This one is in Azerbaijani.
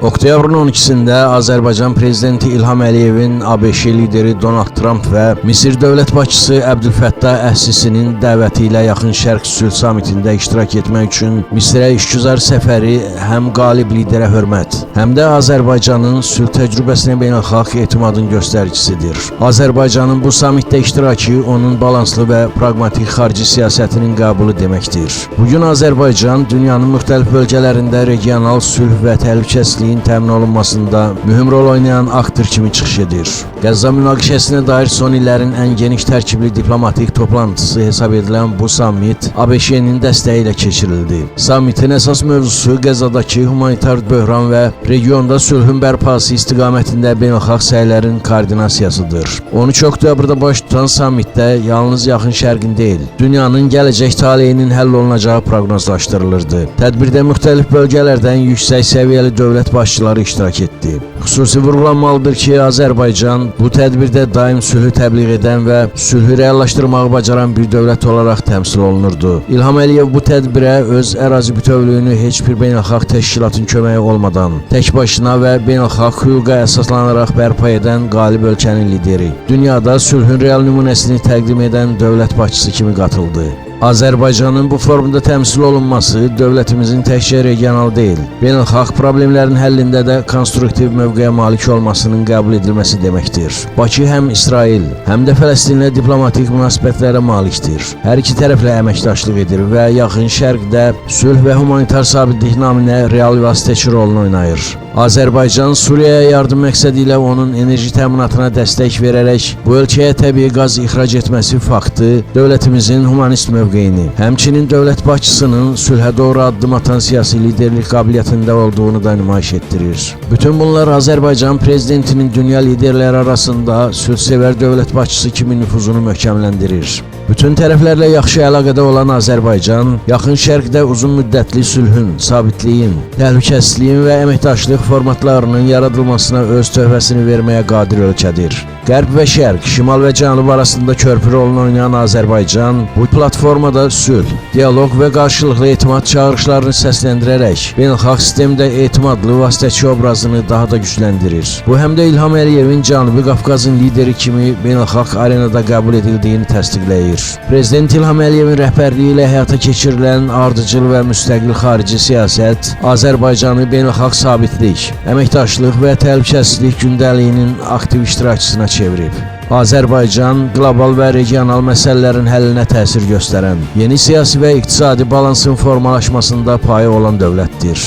Oktyabrın 12-sində Azərbaycan prezidenti İlham Əliyevin ABŞ lideri Donald Trump və Misir dövlət başçısı Əbdülfəttah Əs-Sisinin dəvəti ilə Yaxın Şərq Sülh Samitində iştirak etmək üçün Misrə işgüzar səfəri həm qalib liderə hörmət, həm də Azərbaycanın sülh təcrübəsinə beynəlxalq etimadın göstəricisidir. Azərbaycanın bu samitdə iştirakı onun balanslı və praqmatik xarici siyasətinin qəbulu deməkdir. Bugün Azərbaycan dünyanın müxtəlif bölgələrində regional sülh və təhlükəsizliyin təmin olunmasında mühüm rol oynayan aktor kimi çıxış edir. Qəzza münaqişəsinə dair son illərin ən geniş tərkibli diplomatik toplantısı hesab edilən bu sammit ABŞ-nin dəstəyi ilə keçirildi. Sammitin əsas mövzusu Qəzzadakı humanitar böhran və regionda sülhün bərpası istiqamətində beynəlxalq səylərin koordinasiyasıdır. 13 oktyabrda baş tutan sammitdə yalnız Yaxın Şərqin deyil, dünyanın gələcək taleyinin həll olunacağı proqnozlaşdırılırdı. Tədbirdə müxtəlif bölgələrdən yüksək səviyyəli dövlət başçıları iştirak etdi. Xüsusi vurğulanmalıdır ki, Azərbaycan bu tədbirdə daim sülhü təbliğ edən və sülhü reallaşdırmağı bacaran bir dövlət olaraq təmsil olunurdu. İlham Əliyev bu tədbirə öz ərazi bütövlüyünü heç bir beynəlxalq təşkilatın köməyi olmadan, tək başına və beynəlxalq hüquqa əsaslanaraq bərpa edən qalib ölkənin lideri, dünyada sülhün real nümunəsini təqdim edən dövlət başçısı kimi qatıldı. Azərbaycanın bu forumda təmsil olunması dövlətimizin təkcə regional deyil, beynəlxalq problemlərin həllində də konstruktiv mövqeyə malik olmasının qəbul edilməsi deməkdir. Bakı həm İsrail, həm də Fələstinlə diplomatik münasibətlərə malikdir. Hər iki tərəflə əməkdaşlıq edir və Yaxın Şərqdə sülh və humanitar sabitlik naminə real vasitəçi rolunu oynayır. Azərbaycan Suriyaya yardım məqsədi ilə onun enerji təminatına dəstək verərək bu ölkəyə təbii qaz ixrac etməsi faktı dövlətimizin humanist mövqeyini, həmçinin dövlət başçısının sülhə doğru addım atan siyasi liderlik qabiliyyətində olduğunu da nümayiş etdirir. Bütün bunlar Azərbaycan prezidentinin dünya liderləri arasında sülhsevər dövlət başçısı kimi nüfuzunu möhkəmləndirir. Bütün tərəflərlə yaxşı əlaqədə olan Azərbaycan, Yaxın Şərqdə uzun müddətli sülhün, sabitliyin, təhlükəsizliyin və əməkdaşlıq formatlarının yaradılmasına öz töhfəsini verməyə qadir ölkədir. Qərb və Şərq, Şimal və Cənub arasında körpü rolunu oynayan Azərbaycan bu platformada sülh, dialoq və qarşılıqlı etimad çağırışlarını səsləndirərək beynəlxalq sistemdə etimadlı vasitəçi obrazını daha da gücləndirir. Bu həm də İlham Əliyevin Cənubi Qafqazın lideri kimi beynəlxalq arenada qəbul edildiyini təsdiqləyir. Prezident İlham Əliyevin rəhbərliyi ilə həyata keçirilən ardıcıl və müstəqil xarici siyasət Azərbaycanı beynəlxalq sabitlik, əməkdaşlıq və təhlükəsizlik gündəliyinin aktiv iştirakçısına çevirib. Azərbaycan qlobal və regional məsələlərin həllinə təsir göstərən, yeni siyasi və iqtisadi balansın formalaşmasında payı olan dövlətdir.